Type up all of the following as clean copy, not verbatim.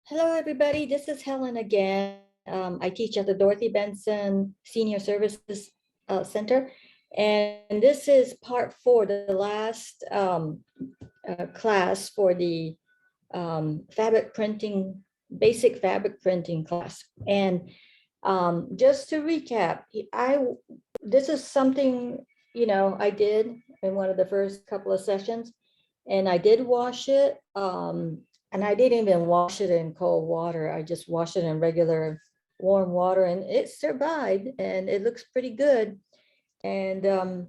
Hello, everybody. This is Helen again. I teach at the Dorothy Benson Senior Services Center. And this is part 4, the last class for the fabric printing, basic fabric printing class. And just to recap, this is something, I did in one of the first couple of sessions, and I did wash it. And I didn't even wash it in cold water. I just washed it in regular warm water, and it survived, and it looks pretty good. And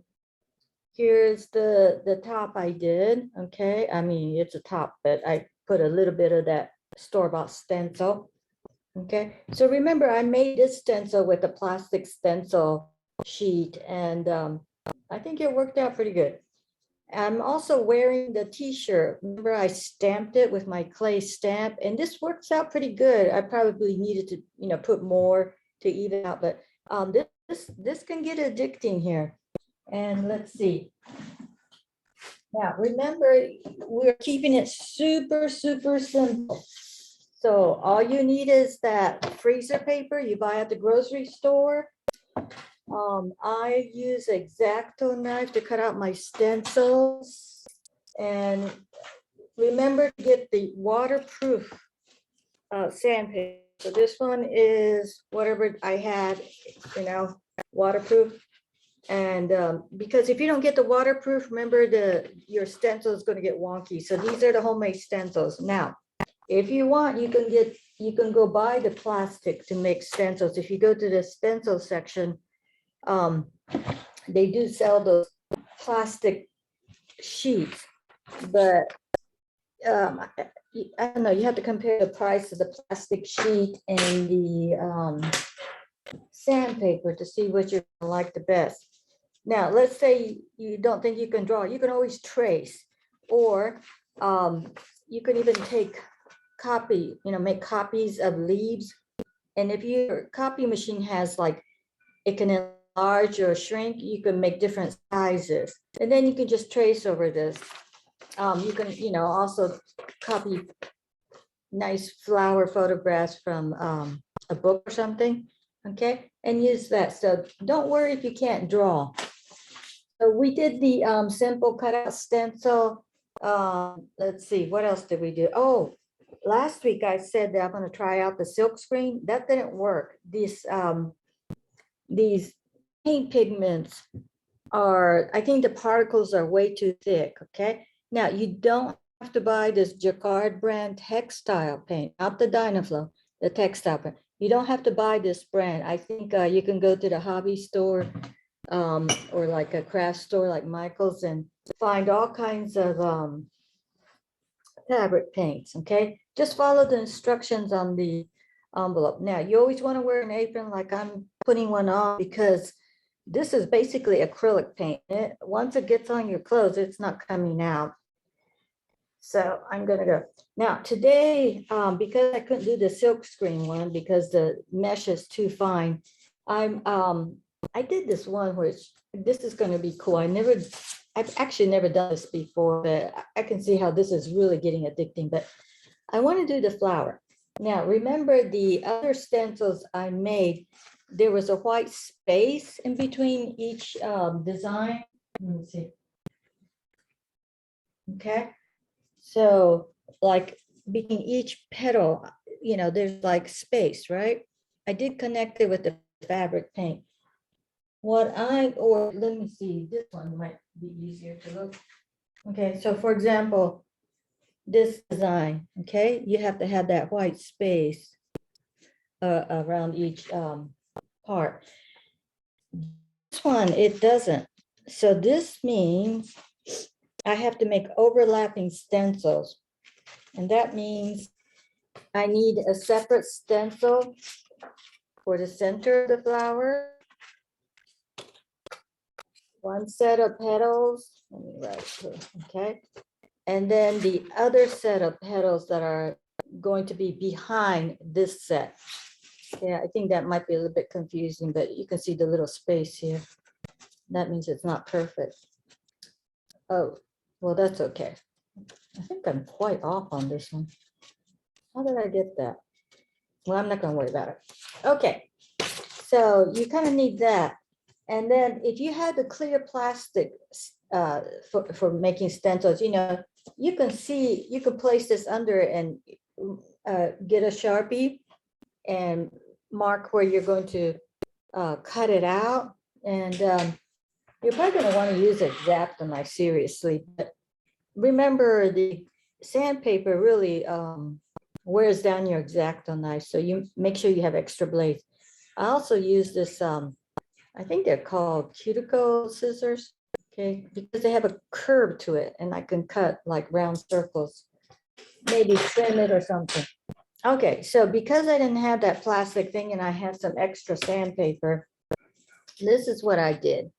here's the top I did. Okay, I mean, it's a top, but I put a little bit of that store-bought stencil. Okay, so remember, I made this stencil with a plastic stencil sheet, and I think it worked out pretty good. I'm also wearing the t-shirt. Remember, I stamped it with my clay stamp, and this works out pretty good. I probably needed to, put more to even out, but this can get addicting here. And let's see. Now, remember, we're keeping it super, super simple. So all you need is that freezer paper you buy at the grocery store. I use an X-Acto knife to cut out my stencils. And remember to get the waterproof sandpaper. So this one is whatever I had, waterproof. And because if you don't get the waterproof, remember your stencil is going to get wonky. So these are the homemade stencils. Now, if you want, you can go buy the plastic to make stencils. If you go to the stencil section, they do sell those plastic sheets, but I don't know, you have to compare the price of the plastic sheet and the sandpaper to see what you like the best. Now, let's say you don't think you can draw, you can always trace, or you can even make copies of leaves. And if your copy machine has it can enlarge or shrink, you can make different sizes. And then you can just trace over this. You can, also copy nice flower photographs from a book or something, okay? And use that. So don't worry if you can't draw. So we did the simple cutout stencil. Let's see, what else did we do? Oh, last week I said that I'm going to try out the silk screen. That didn't work. These paint pigments I think the particles are way too thick, okay? Now, you don't have to buy this Jacquard brand textile paint, not the Dynaflow, the textile paint. You don't have to buy this brand. I think you can go to the hobby store or like a craft store like Michael's and find all kinds of fabric paints, okay? Just follow the instructions on the envelope. Now, you always want to wear an apron like I'm putting one on, because this is basically acrylic paint. Once it gets on your clothes, it's not coming out. So I'm gonna go. Now today, because I couldn't do the silk screen one because the mesh is too fine, I did this one which this is gonna be cool. I've actually never done this before, but I can see how this is really getting addicting, but I want to do the flower. Now, remember the other stencils I made, there was a white space in between each design. Let me see. Okay. So like between each petal, there's like space, right? I did connect it with the fabric paint. Let me see, this one might be easier to look. Okay, so for example, this design, okay, you have to have that white space around each part. This one, it doesn't. So this means I have to make overlapping stencils. And that means I need a separate stencil for the center of the flower. One set of petals, let me write here, okay? And then the other set of petals that are going to be behind this set. Yeah, I think that might be a little bit confusing, but you can see the little space here. That means it's not perfect. Oh, well, that's okay. I think I'm quite off on this one. How did I get that? Well, I'm not gonna worry about it. Okay, so you kind of need that. And then if you had the clear plastic for making stencils, you know, you can see, you can place this under and get a Sharpie and mark where you're going to cut it out. And you're probably going to want to use an X-Acto knife seriously. But remember, the sandpaper really wears down your X-Acto knife. So you make sure you have extra blades. I also use this, I think they're called cuticle scissors, okay, because they have a curve to it and I can cut like round circles, maybe trim it or something. Okay, so because I didn't have that plastic thing and I had some extra sandpaper, this is what I did.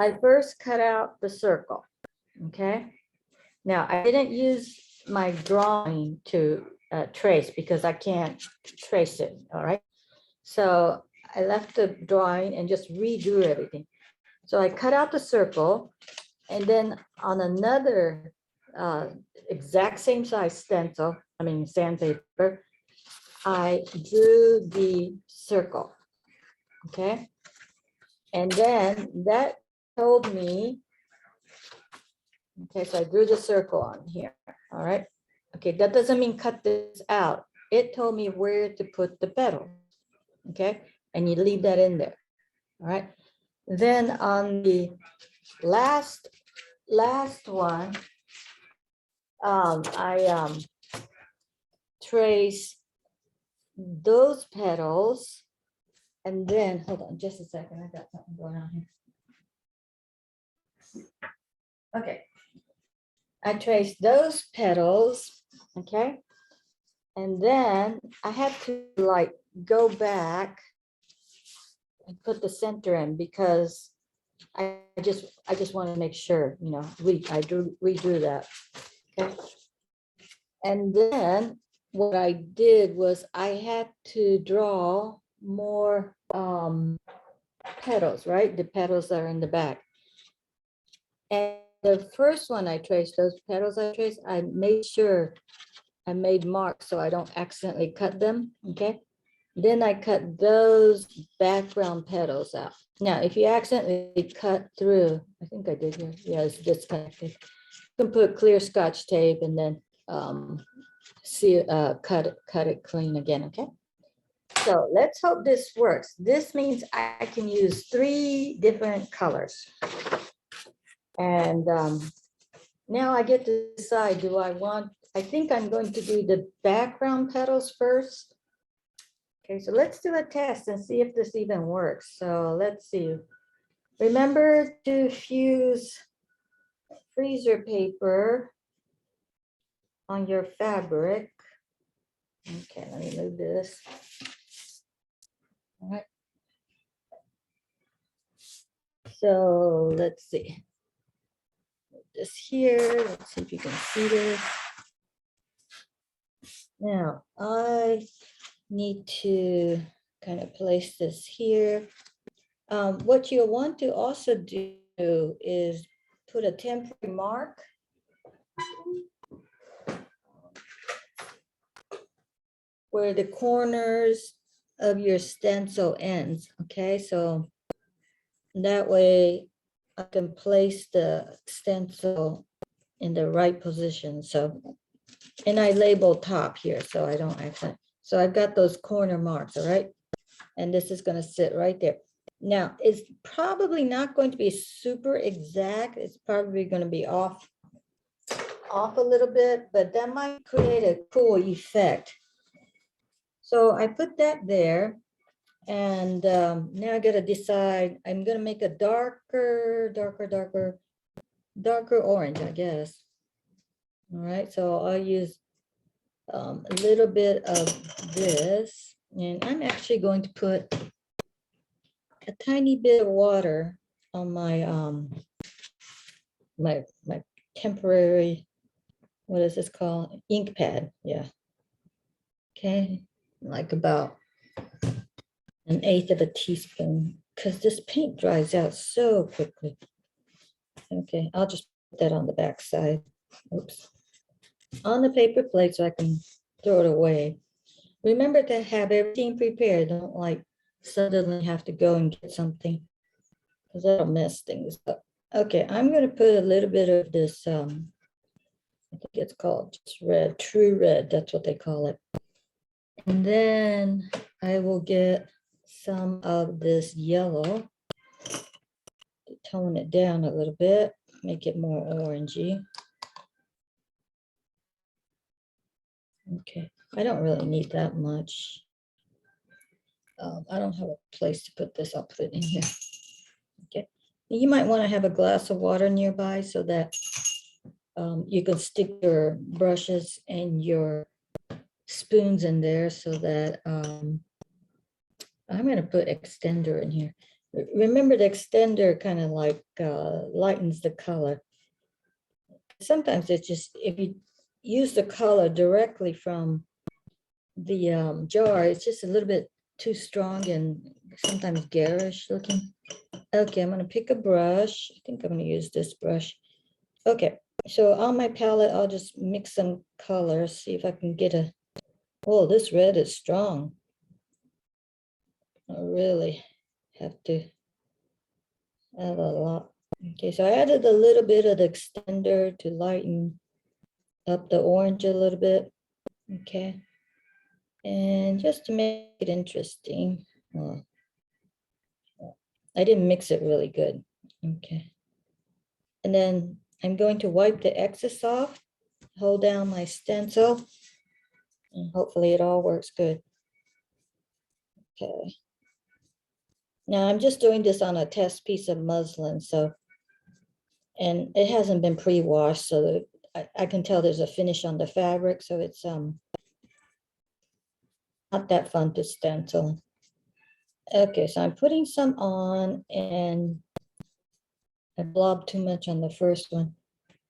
I first cut out the circle, okay? Now, I didn't use my drawing to trace because I can't trace it, all right? So I left the drawing and just redrew everything. So I cut out the circle and then on another exact same size stencil, I mean sandpaper, I drew the circle, okay? And then that told me, okay, so I drew the circle on here, all right? Okay, that doesn't mean cut this out. It told me where to put the petal, okay? And you leave that in there, all right? Then on the last one, I trace those petals, and then hold on just a second. I got something going on here. Okay, I trace those petals, okay, and then I have to like go back and put the center in because I just want to make sure, you know, redo that, okay. And then what I did was I had to draw more petals, right? The petals are in the back. And the first one I traced, those petals I traced, I made sure I made marks so I don't accidentally cut them, okay? Then I cut those background petals out. Now, if you accidentally cut through, I think I did here. Yeah, it's disconnected. You can put clear Scotch tape and then cut it clean again, okay? So let's hope this works. This means I can use 3 different colors. And now I get to decide, do I want, I think I'm going to do the background petals first. Okay, so let's do a test and see if this even works. So let's see. Remember to fuse freezer paper on your fabric. Okay, let me move this. All right. So let's see. Put this here. Let's see if you can see this. Now I need to kind of place this here. What you'll want to also do is put a temporary mark where the corners of your stencil ends, okay? So that way I can place the stencil in the right position. So, and I label top here so I don't accident. So I've got those corner marks, all right? And this is gonna sit right there. Now, it's probably not going to be super exact. It's probably gonna be off a little bit, but that might create a cool effect. So I put that there, and now I gotta decide, I'm gonna make a darker orange, I guess. All right, so I'll use a little bit of this, and I'm actually going to put a tiny bit of water on my my temporary, what is this called? Ink pad, yeah. Okay, like about 1/8 of a teaspoon, because this paint dries out so quickly. Okay, I'll just put that on the back side. Oops. On the paper plate so I can throw it away. Remember to have everything prepared. Don't like suddenly have to go and get something because that'll mess things up. Okay, I'm going to put a little bit of this, I think it's called just red, true red. That's what they call it. And then I will get some of this yellow, tone it down a little bit, make it more orangey. Okay, I don't really need that much. I don't have a place to put this. I'll put it in here. Okay, you might want to have a glass of water nearby so that you can stick your brushes and your spoons in there so that I'm going to put extender in here. Remember the extender kind of like lightens the color. Sometimes it's just, if you use the color directly from the jar, it's just a little bit too strong and sometimes garish looking. Okay, I'm going to pick a brush. I think I'm going to use this brush. Okay, so on my palette, I'll just mix some colors, see if I can get a, oh, this red is strong. I really have to add a lot. Okay, so I added a little bit of the extender to lighten up the orange a little bit. Okay, and just to make it interesting, well, I didn't mix it really good. Okay, and then I'm going to wipe the excess off, hold down my stencil, and hopefully it all works good. Okay. Now I'm just doing this on a test piece of muslin, so, and it hasn't been pre-washed, so that I can tell there's a finish on the fabric, so it's not that fun to stencil. Okay, so I'm putting some on and I blobbed too much on the first one.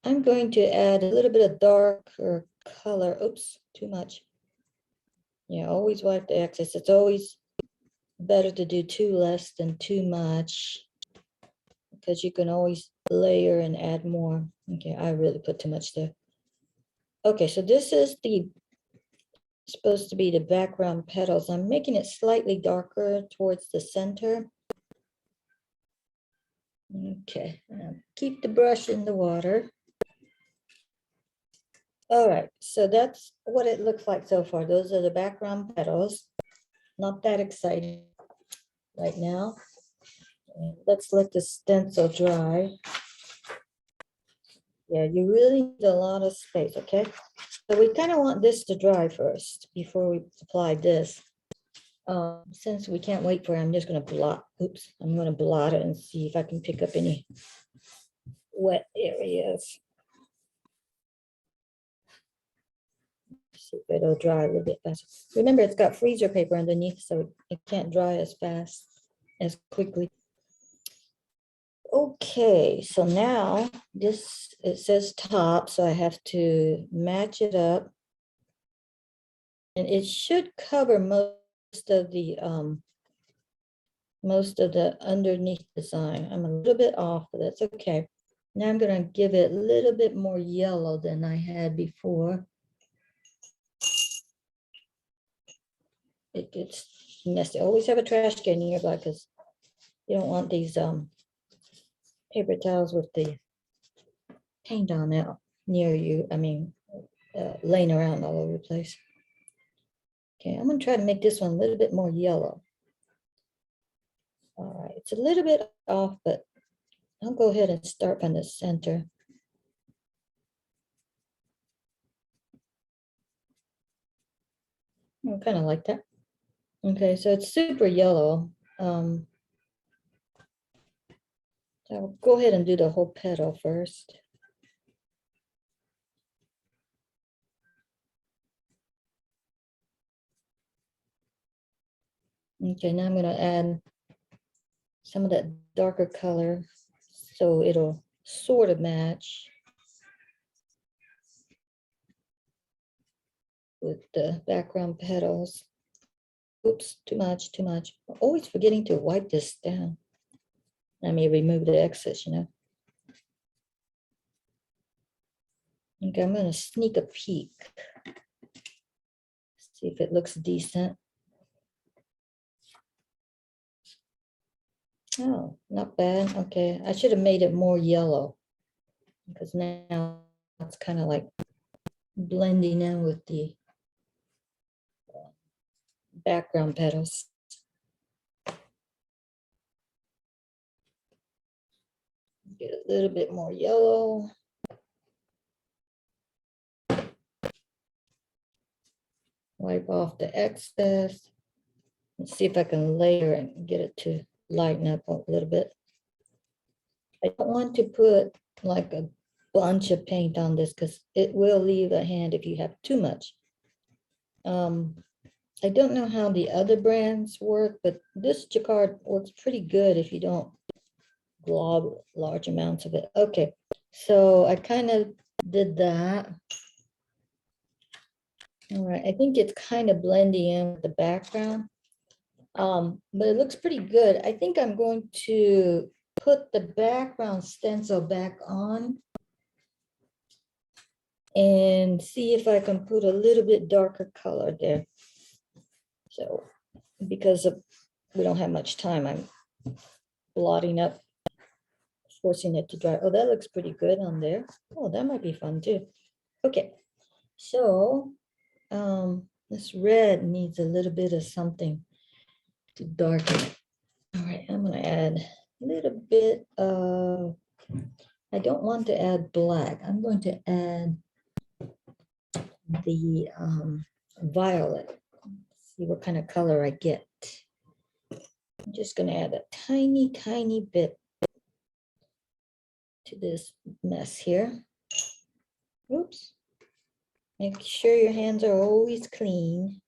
I'm going to add a little bit of darker color. Oops, too much. Yeah, always wipe the excess. It's always better to do too less than too much because you can always layer and add more. Okay, I really put too much there. Okay, so this is the supposed to be the background petals. I'm making it slightly darker towards the center. Okay, keep the brush in the water. All right, so that's what it looks like so far. Those are the background petals. Not that exciting right now. Let's let the stencil dry. Yeah, you really need a lot of space, okay? So we kind of want this to dry first before we apply this. Since we can't wait for it, I'm just going to blot. Oops, I'm going to blot it and see if I can pick up any wet areas. See if it'll dry a little bit faster. Remember, it's got freezer paper underneath, so it can't dry as fast, as quickly. Okay, so now this, it says top, so I have to match it up. And it should cover most of the underneath design. I'm a little bit off, but that's okay. Now I'm going to give it a little bit more yellow than I had before. It gets messy. Always have a trash can nearby because you don't want these paper towels with the paint on it near you. I mean, laying around all over the place. Okay, I'm going to try to make this one a little bit more yellow. All right, it's a little bit off, but I'll go ahead and start from the center. I kind of like that. Okay, so it's super yellow. So I'll go ahead and do the whole petal first. Okay, now I'm going to add some of that darker color so it'll sort of match with the background petals. Oops, too much, too much. I'm always forgetting to wipe this down. Let me remove the excess, you know. Okay, I'm going to sneak a peek. See if it looks decent. Oh, not bad. Okay, I should have made it more yellow because now it's kind of like blending in with the background petals. Get a little bit more yellow. Wipe off the excess. Let's see if I can layer it and get it to lighten up a little bit. I don't want to put like a bunch of paint on this because it will leave a hand if you have too much. I don't know how the other brands work, but this jacquard works pretty good if you don't glob large amounts of it. Okay, so I kind of did that. All right, I think it's kind of blending in with the background, but it looks pretty good. I think I'm going to put the background stencil back on and see if I can put a little bit darker color there. So because we don't have much time, I'm blotting up, forcing it to dry. Oh, that looks pretty good on there. Oh, that might be fun too. Okay, so this red needs a little bit of something to darken it. All right, I'm gonna add a little bit of, I don't want to add black. I'm going to add the violet. See what kind of color I get. I'm just gonna add a tiny, tiny bit to this mess here. Oops. Make sure your hands are always clean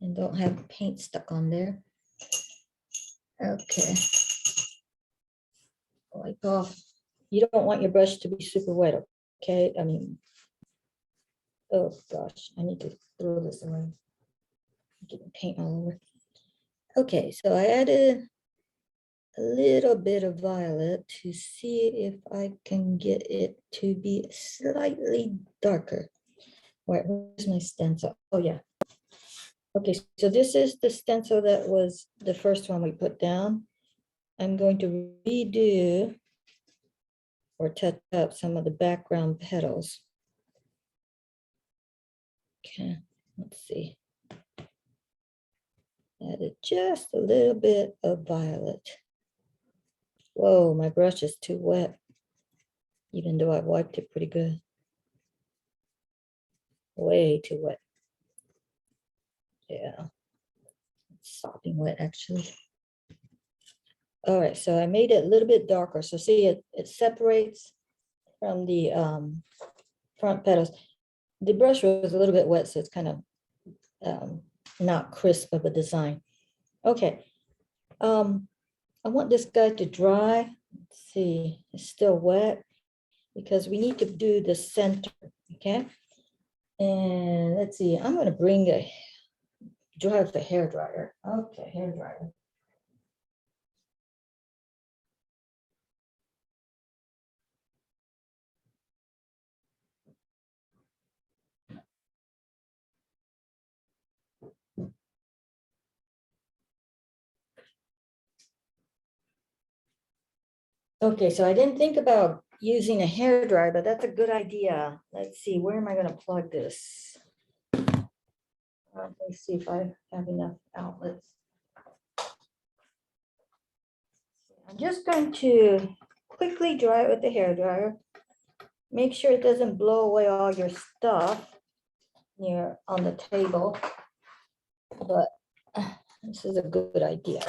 and don't have paint stuck on there. Okay. Wipe off. You don't want your brush to be super wet, okay? I mean, oh gosh, I need to throw this away. Getting paint all over. Okay, so I added a little bit of violet to see if I can get it to be slightly darker. Where, where's my stencil? Oh yeah. Okay, so this is the stencil that was the first one we put down. I'm going to redo or touch up some of the background petals. Okay, let's see. Added just a little bit of violet. Whoa, my brush is too wet, even though I wiped it pretty good. Way too wet. Yeah, it's sopping wet actually. All right, so I made it a little bit darker. So see, it separates from the front petals. The brush was a little bit wet, so it's kind of not crisp of a design. Okay, I want this guy to dry. Let's see, it's still wet because we need to do the center, okay? And let's see, I'm gonna bring a dry with the hair dryer. Okay, hair dryer. Okay, so I didn't think about using a hair dryer, but that's a good idea. Let's see, where am I gonna plug this? Let me see if I have enough outlets. I'm just going to quickly dry it with the hair dryer. Make sure it doesn't blow away all your stuff near on the table, but this is a good idea.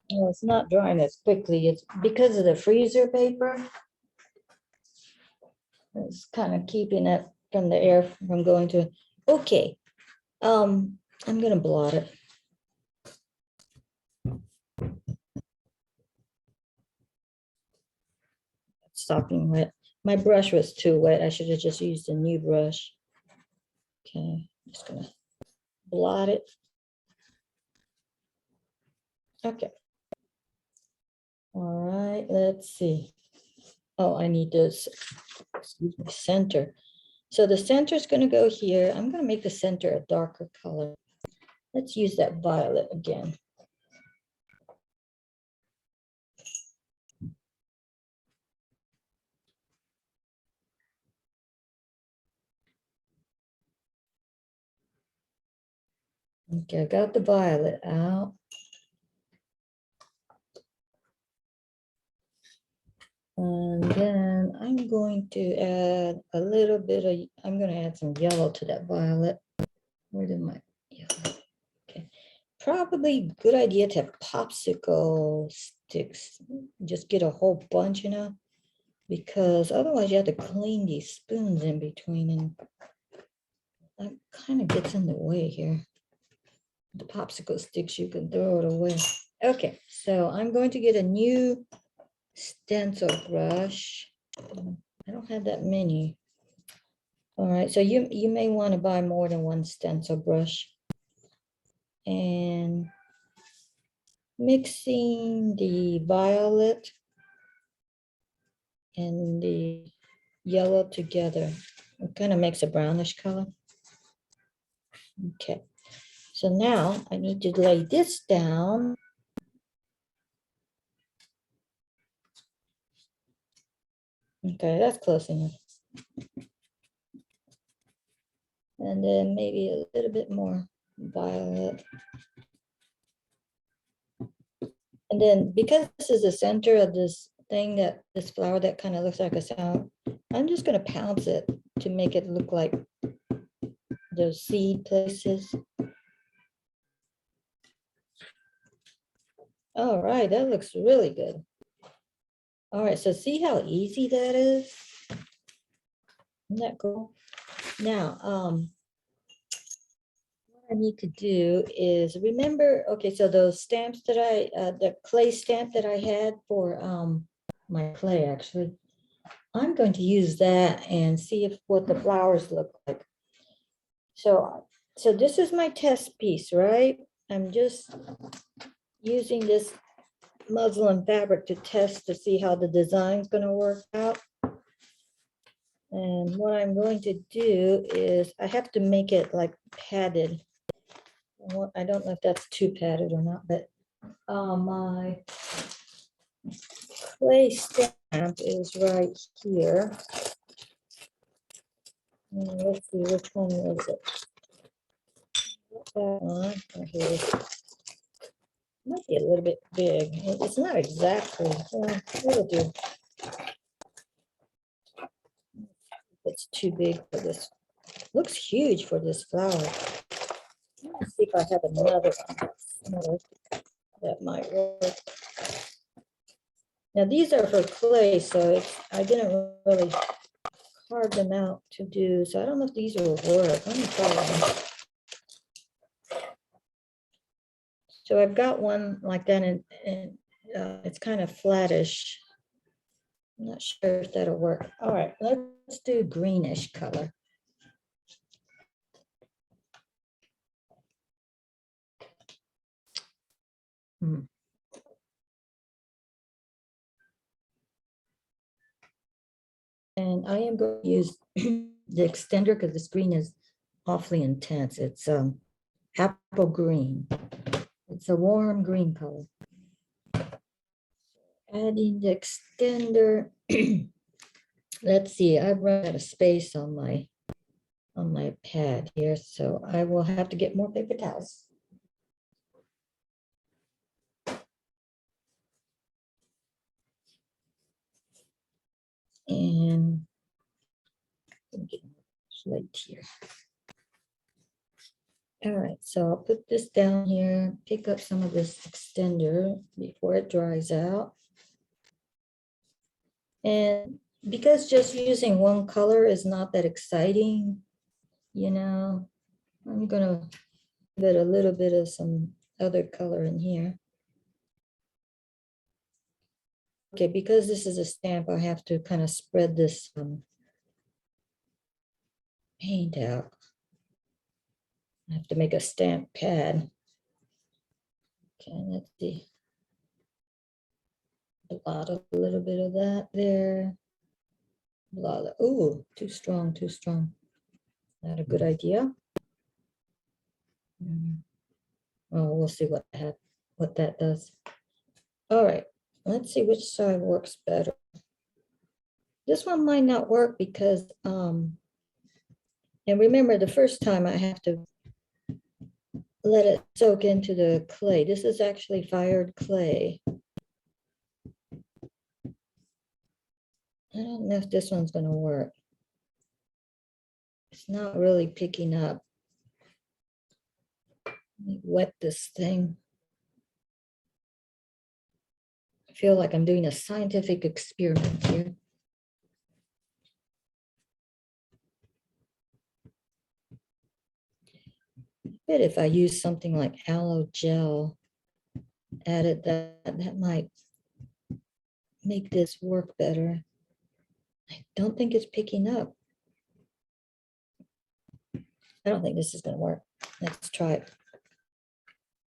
Well, it's not drying as quickly. It's because of the freezer paper. It's kind of keeping it from the air from going to. Okay, I'm gonna blot it. sopping wet. My brush was too wet. I should have just used a new brush. Okay, I'm just gonna blot it. Okay. All right, let's see. Oh, I need this, excuse me, center. So the center is going to go here. I'm going to make the center a darker color. Let's use that violet again. Okay, I got the violet out. And then I'm going to add a little bit of, I'm going to add some yellow to that violet. Where did my yellow? Okay, probably good idea to have popsicle sticks. Just get a whole bunch, you know, because otherwise you have to clean these spoons in between, and that kind of gets in the way here. The popsicle sticks, you can throw it away. Okay, so I'm going to get a new stencil brush. I don't have that many. All right, so you may want to buy more than one stencil brush. And mixing the violet and the yellow together. It kind of makes a brownish color. Okay, so now I need to lay this down. Okay, that's close enough. And then maybe a little bit more violet. And then because this is the center of this thing, that this flower that kind of looks like a sound, I'm just going to pounce it to make it look like those seed places. All right, that looks really good. All right, so see how easy that is? Isn't that cool? Now, what I need to do is remember, okay, so those stamps that the clay stamp that I had for my clay, actually, I'm going to use that and see if what the flowers look like. So this is my test piece, right? I'm just using this muslin fabric to test to see how the design is going to work out. And what I'm going to do is I have to make it like padded. I don't know if that's too padded or not, but my clay stamp is right here. And let's see, which one is it? That one, right here. Might be a little bit big. It's not exactly, it'll do. It's too big for this. Looks huge for this flower. Let's see if I have another one that might work. Now these are for clay, so I didn't really carve them out to do, so I don't know if these will work. Let me try one. So I've got one like that, and it's kind of flattish. I'm not sure if that'll work. All right, let's do greenish color. And I am going to use the extender because this green is awfully intense. It's apple green. It's a warm green color. Adding the extender. Let's see, I've run out of space on my pad here, so I will have to get more paper towels. And get light here. All right, so I'll put this down here, pick up some of this extender before it dries out. And because just using one color is not that exciting, you know, I'm gonna give it a little bit of some other color in here. Okay, because this is a stamp, I have to kind of spread this paint out. I have to make a stamp pad. Okay, let's see. Blot a little bit of that there. Blot. Oh, too strong, too strong. Not a good idea. Oh, we'll see what that does. All right, let's see which side works better. This one might not work because, and remember the first time I have to let it soak into the clay. This is actually fired clay. I don't know if this one's gonna work. It's not really picking up. Let me wet this thing. I feel like I'm doing a scientific experiment here. But if I use something like aloe gel, added that might make this work better. I don't think it's picking up. I don't think this is gonna work. Let's try it.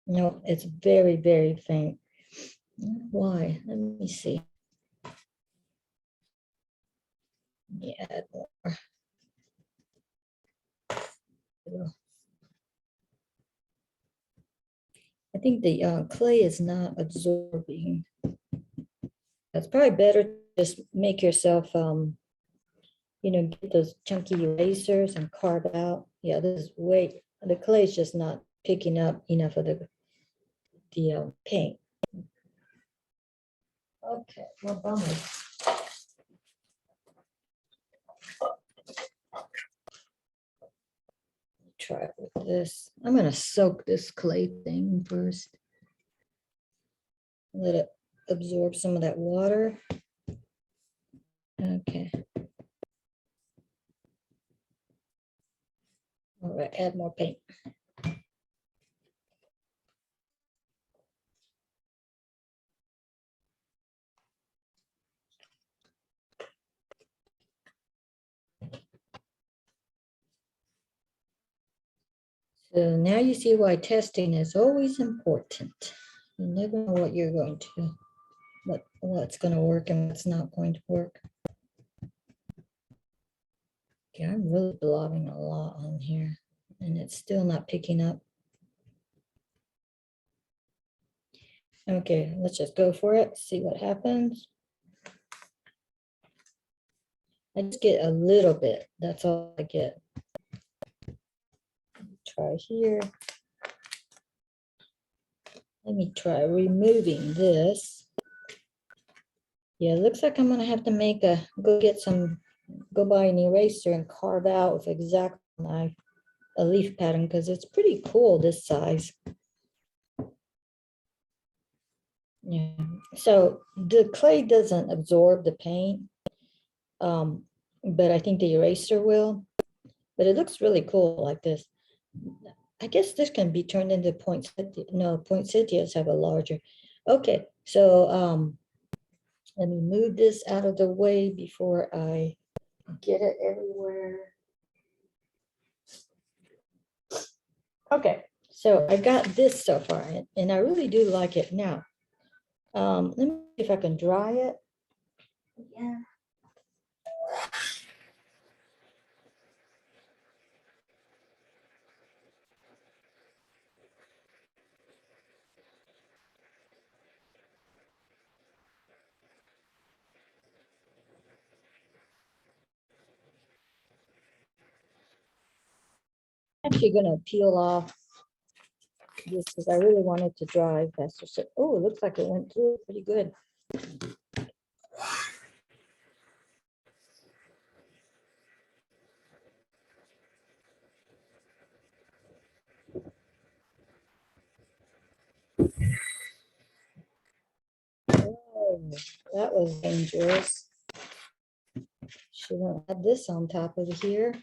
No, it's very, very faint. Why? Let me see. Yeah, add more. I think the clay is not absorbing. It's probably better to just make yourself, get those chunky erasers and carve out. Yeah, this is the clay is just not picking up enough of the paint. Okay, well, bummer. Try it with this. I'm gonna soak this clay thing first. Let it absorb some of that water. Okay. All right, add more paint. So now you see why testing is always important. You never know what you're going to, what's going to work and what's not going to work. Okay, I'm really blobbing a lot on here and it's still not picking up. Okay, let's just go for it, see what happens. I just get a little bit, that's all I get. Try here. Let me try removing this. Yeah, it looks like I'm gonna have to go buy an eraser and carve out with exactly a leaf pattern because it's pretty cool this size. Yeah, so the clay doesn't absorb the paint, but I think the eraser will. But it looks really cool like this. I guess this can be turned into poinsettia. No, poinsettias have a larger. Okay, so let me move this out of the way before I get it everywhere. Okay, so I got this so far, and I really do like it now. Let me see if I can dry it. Yeah. Actually gonna peel off this because I really want it to dry faster. So, oh, it looks like it went through pretty good. Oh, that was dangerous. Shouldn't have this on top of here.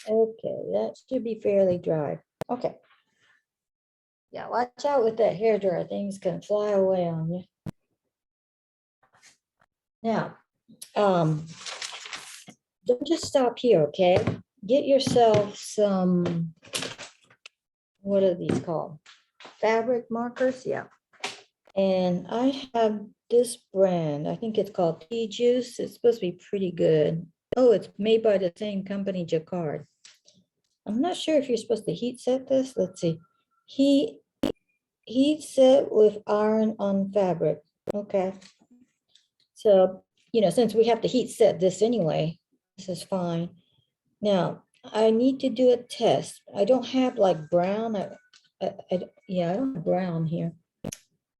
Okay, that should be fairly dry. Okay. Yeah, watch out with that hairdryer. Things can fly away on you. Now, don't just stop here, okay? Get yourself some, what are these called? Fabric markers, yeah. And I have this brand, I think it's called Tea Juice. It's supposed to be pretty good. Oh, it's made by the same company, Jacquard. I'm not sure if you're supposed to heat set this. Let's see. Heat set with iron on fabric. Okay. So, since we have to heat set this anyway, this is fine. Now, I need to do a test. I don't have like brown. Yeah, I don't have brown here.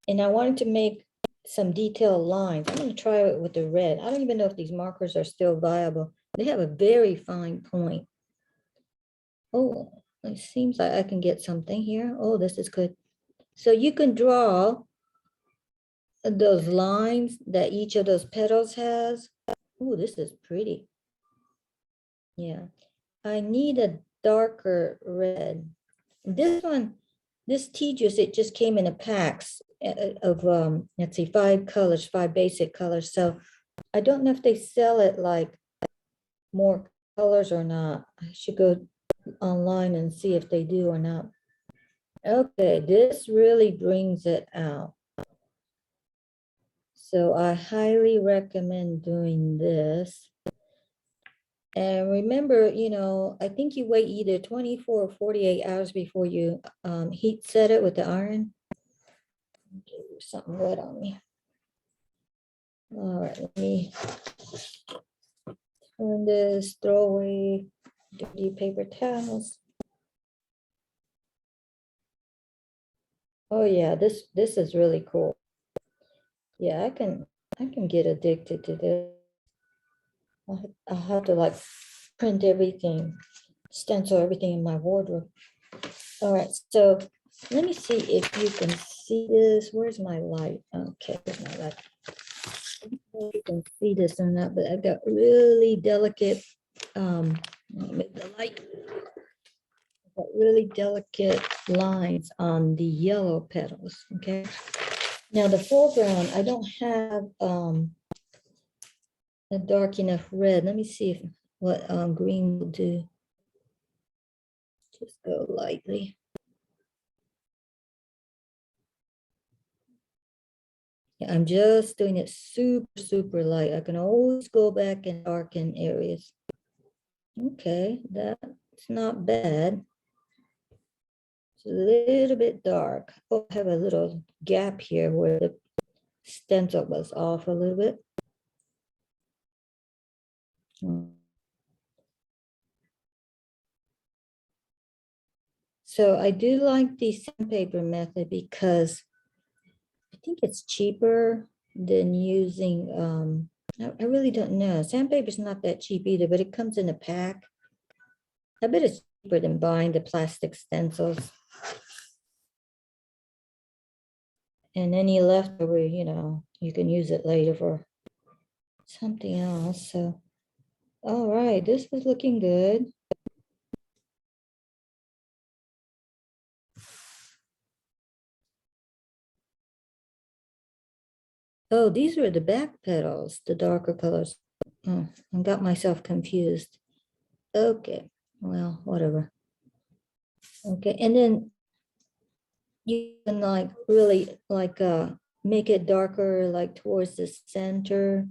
And I wanted to make some detailed lines. I'm going to try it with the red. I don't even know if these markers are still viable. They have a very fine point. Oh, it seems like I can get something here. Oh, this is good. So you can draw those lines that each of those petals has. Oh, this is pretty. Yeah, I need a darker red. This one, this tea juice, it just came in a packs of, let's see, 5 colors, 5 basic colors. So I don't know if they sell it like more colors or not. I should go online and see if they do or not. Okay, this really brings it out. So I highly recommend doing this. And remember, I think you wait either 24 or 48 hours before you heat set it with the iron. There's something wet on me. All right, let me turn this, throw away dirty paper towels. Oh yeah, this is really cool. Yeah, I can get addicted to this. I have to like print everything, stencil everything in my wardrobe. All right, so let me see if you can see this. Where's my light? Okay, there's my light. I don't know if you can see this or not, but I've got really delicate, let me make the light. I've got really delicate lines on the yellow petals, okay? Now the foreground, I don't have a dark enough red. Let me see if what green will do. Just go lightly. Yeah, I'm just doing it super, super light. I can always go back and darken areas. Okay, that's not bad. It's a little bit dark. Oh, I have a little gap here where the stencil was off a little bit. So I do like the sandpaper method because I think it's cheaper than using, I really don't know. Sandpaper is not that cheap either, but it comes in a pack. I bet it's cheaper than buying the plastic stencils. And any leftover, you can use it later for something else. So, all right, this is looking good. Oh, these were the back petals, the darker colors. Oh, I got myself confused. Okay, well, whatever. Okay, and then you can like really like make it darker like towards the center.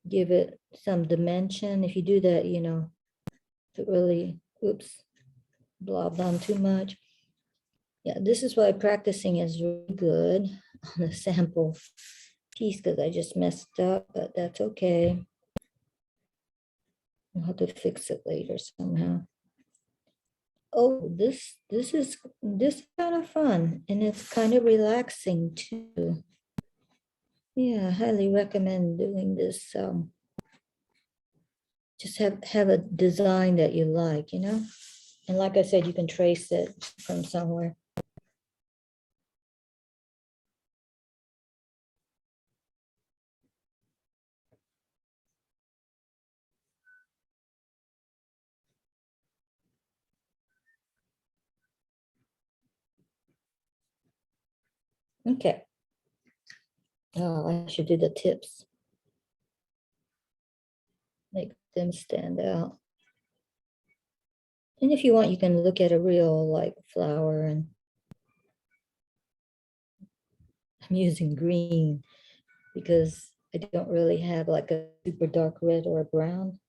Give it some dimension. If you do that, if it really, oops, blobbed on too much. Yeah, this is why practicing is really good on a sample piece because I just messed up, but that's okay. I'll have to fix it later somehow. Oh, this is kind of fun and it's kind of relaxing too. Yeah, I highly recommend doing this. Just have a design that you like, And like I said, you can trace it from somewhere. Okay. Oh, I should do the tips. Make them stand out. And if you want, you can look at a real like flower, and I'm using green because I don't really have like a super dark red or a brown.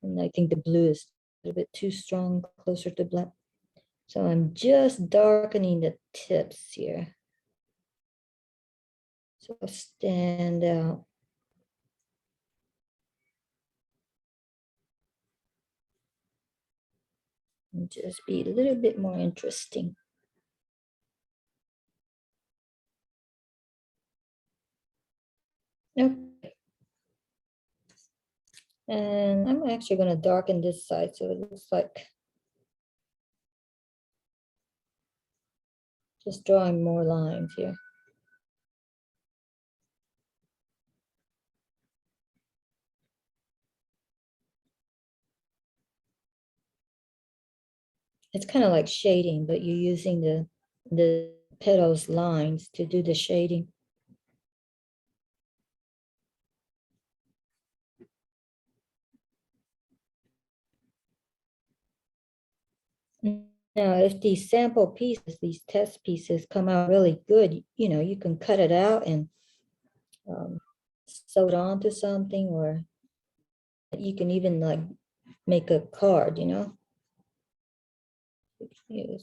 And I think the blue is a little bit too strong, closer to black. So I'm just darkening the tips here. So I'll stand out. And just be a little bit more interesting. Okay. And I'm actually going to darken this side so it looks like just drawing more lines here. It's kind of like shading, but you're using the petals lines to do the shading. Now, if these sample pieces, these test pieces come out really good, you know, you can cut it out and sew it onto something, or you can even like make a card, you know.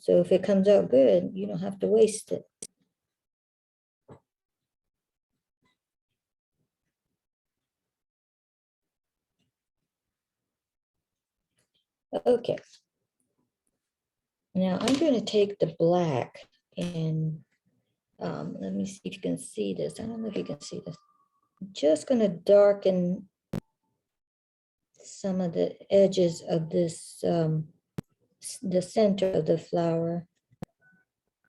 So if it comes out good, you don't have to waste it. Okay. Now I'm going to take the black and let me see if you can see this. I don't know if you can see this. I'm just going to darken some of the edges of this, the center of the flower.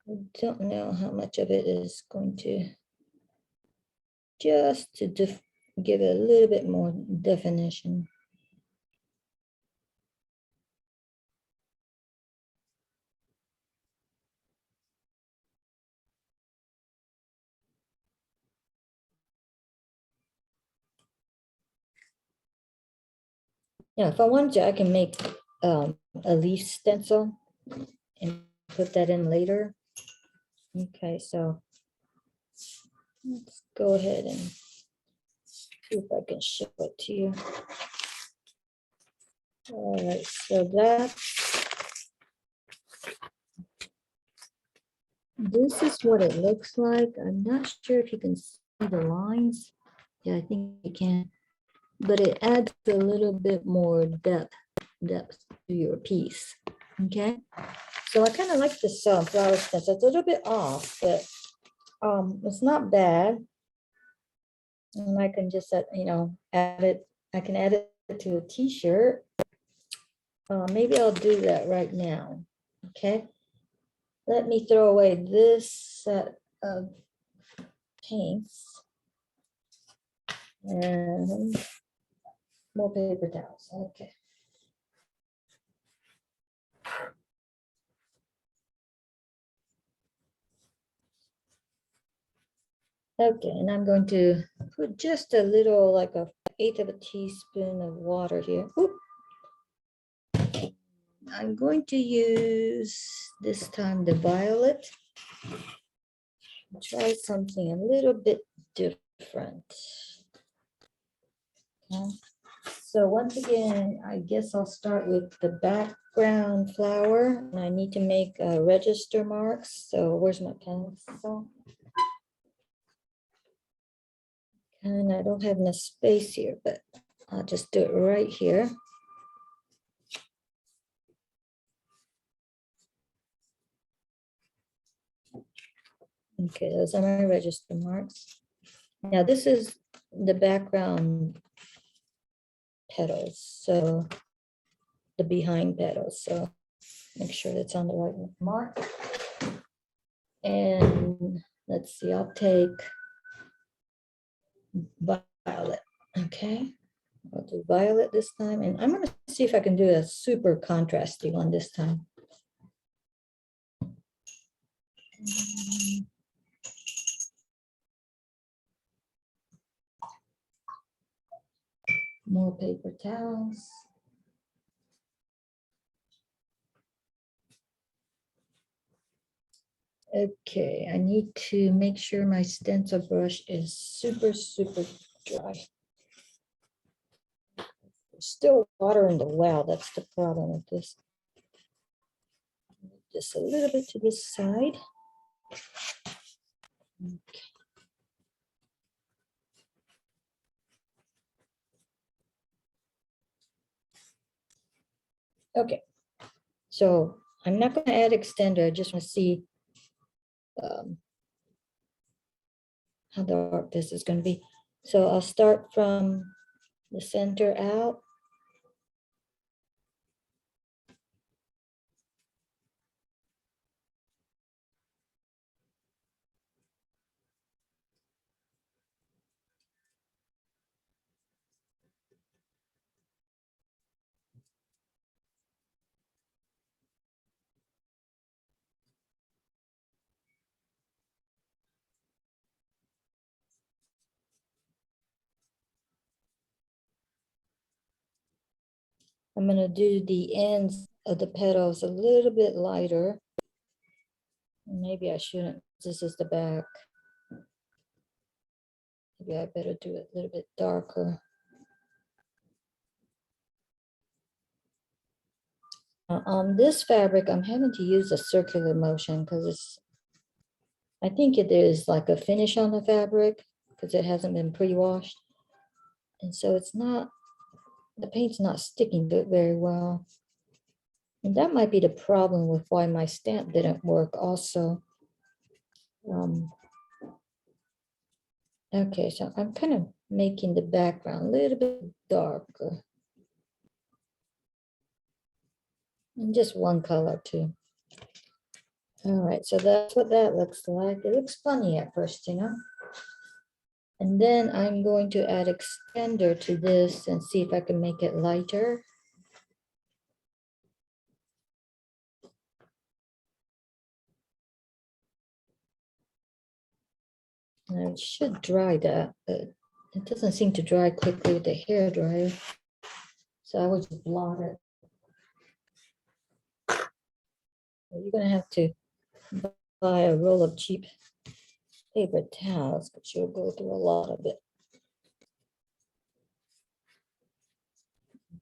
I don't know how much of it is going to, just to give it a little bit more definition. Yeah, if I wanted to, I can make a leaf stencil and put that in later. Okay, so let's go ahead and see if I can show it to you. All right, so this is what it looks like. I'm not sure if you can see the lines. Yeah, I think you can, but it adds a little bit more depth to your piece. Okay, so I kind of like this flower stencil. It's a little bit off, but it's not bad. And I can just you know, add it. I can add it to a t-shirt. Maybe I'll do that right now. Okay, let me throw away this set of paints and more paper towels. Okay. Okay, and I'm going to put just a little, like a eighth of a teaspoon of water here. Oop. I'm going to use this time the violet. Try something a little bit different. Okay. So once again, I guess I'll start with the background flower, and I need to make register marks. So where's my pencil? And I don't have enough space here, but I'll just do it right here. Okay, those are my register marks. Now this is the background petals, so the behind petals. So make sure that's on the right mark. And let's see, I'll take violet. Okay, I'll do violet this time, and I'm going to see if I can do a super contrasty one this time. More paper towels. Okay, I need to make sure my stencil brush is super, super dry. There's still water in the well. That's the problem with this. Just a little bit to this side. Okay. Okay, so I'm not going to add extender. I just want to see how dark this is going to be. So I'll start from the center out. I'm going to do the ends of the petals a little bit lighter. Maybe I shouldn't. This is the back. Maybe I better do it a little bit darker. On this fabric, I'm having to use a circular motion because it's, I think it is like a finish on the fabric because it hasn't been pre-washed. And so it's not, the paint's not sticking to it very well. And that might be the problem with why my stamp didn't work also. Okay, so I'm kind of making the background a little bit darker. And just one color too. All right, so that's what that looks like. It looks funny at first, you know. And then I'm going to add extender to this and see if I can make it lighter. And I should dry that, but it doesn't seem to dry quickly with the hair dryer. So I would just blot it. You're gonna have to buy a roll of cheap paper towels, but you'll go through a lot of it.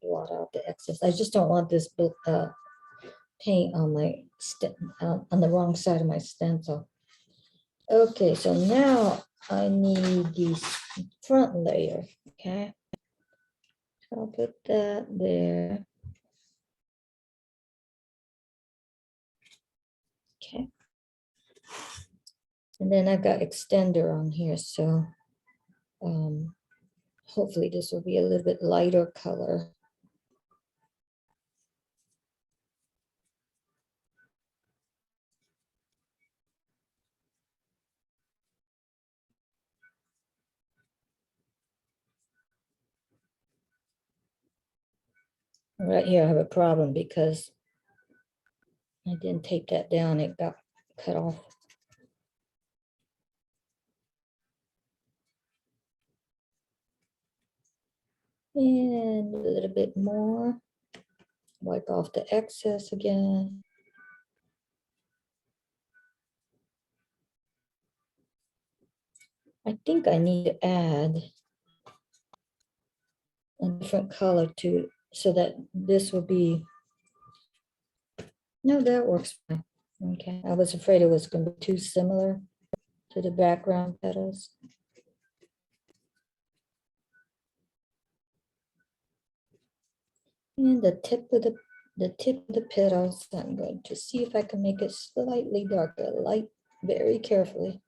Blot out the excess. I just don't want this paint on my on the wrong side of my stencil. Okay, so now I need the front layer. Okay, so I'll put that there. Okay, and then I've got extender on here, so hopefully this will be a little bit lighter color. Right here I have a problem because I didn't tape that down. It got cut off. And a little bit more. Wipe off the excess again. I think I need to add a different color to, so that this will be, no, that works fine. Okay, I was afraid it was going to be too similar to the background petals. And the tip of the petals, I'm going to see if I can make it slightly darker, light, very carefully.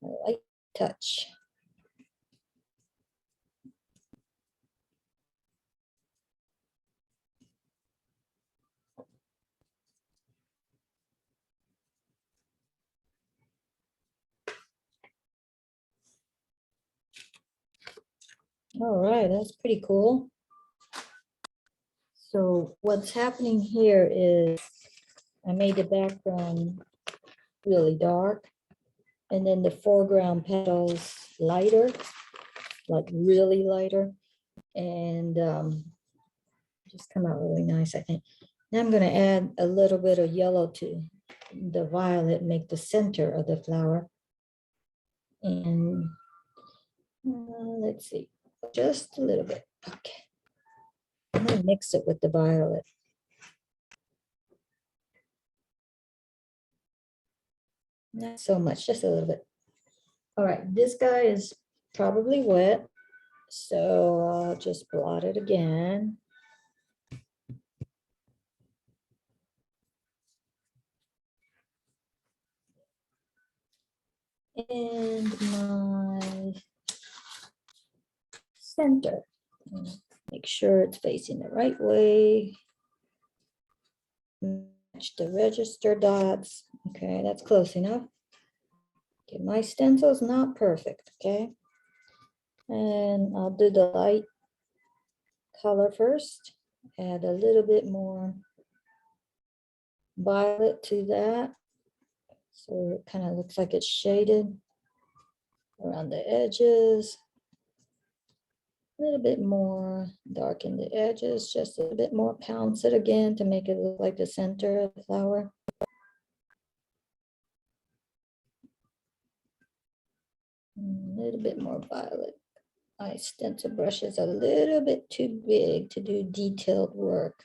A light touch. All right, that's pretty cool. So what's happening here is I made the background really dark, and then the foreground petals lighter, like really lighter. and just come out really nice, I think. Now I'm going to add a little bit of yellow to the violet, make the center of the flower. And let's see, just a little bit. Okay. I'm going to mix it with the violet. Not so much, just a little bit. All right, this guy is probably wet, so I'll just blot it again. And my center. Make sure it's facing the right way. Match the register dots. Okay, that's close enough. Okay, my stencil's not perfect, okay? And I'll do the light color first. Add a little bit more violet to that. So it kind of looks like it's shaded around the edges. A little bit more darken the edges, just a bit more, pounce it again to make it look like the center of the flower. A little bit more violet. My stencil brush is a little bit too big to do detailed work.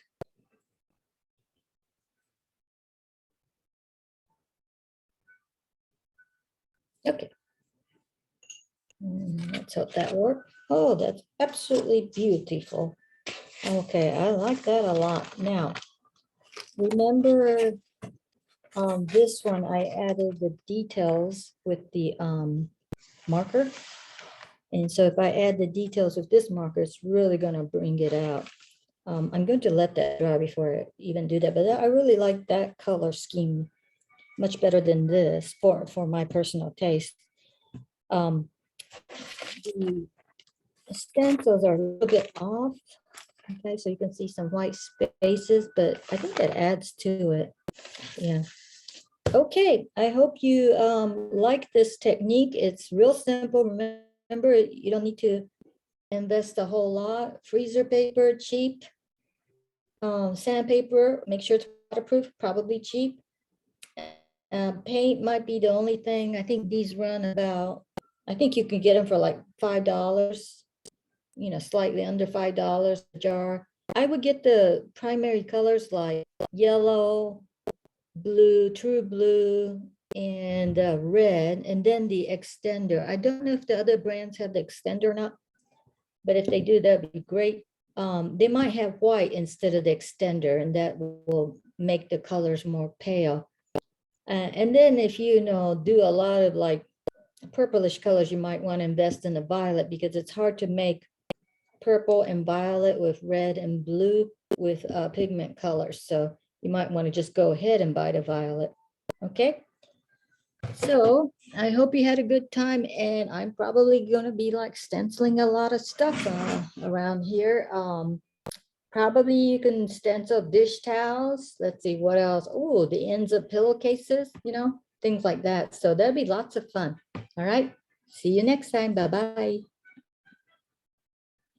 Okay. Let's hope that works. Oh, that's absolutely beautiful. Okay, I like that a lot. Now, remember this one, I added the details with the marker. And so if I add the details with this marker, it's really going to bring it out. I'm going to let that dry before I even do that, but I really like that color scheme much better than this for my personal taste. The stencils are a little bit off. Okay, so you can see some white spaces, but I think that adds to it. Yeah. Okay, I hope you like this technique. It's real simple. Remember, you don't need to invest a whole lot. Freezer paper, cheap. Sandpaper, make sure it's waterproof, probably cheap. Paint might be the only thing. I think these run about, I think you can get them for like $5, you know, slightly under $5 a jar. I would get the primary colors like yellow, blue, true blue, and red, and then the extender. I don't know if the other brands have the extender or not, but if they do, that'd be great. They might have white instead of the extender, and that will make the colors more pale. And then if you know do a lot of like purplish colors, you might want to invest in the violet, because it's hard to make purple and violet with red and blue with pigment colors. So you might want to just go ahead and buy the violet. Okay. So I hope you had a good time, and I'm probably going to be like stenciling a lot of stuff around here. Probably you can stencil dish towels. Let's see what else. Oh, the ends of pillowcases, you know, things like that. So that'd be lots of fun. All right. See you next time. Bye-bye.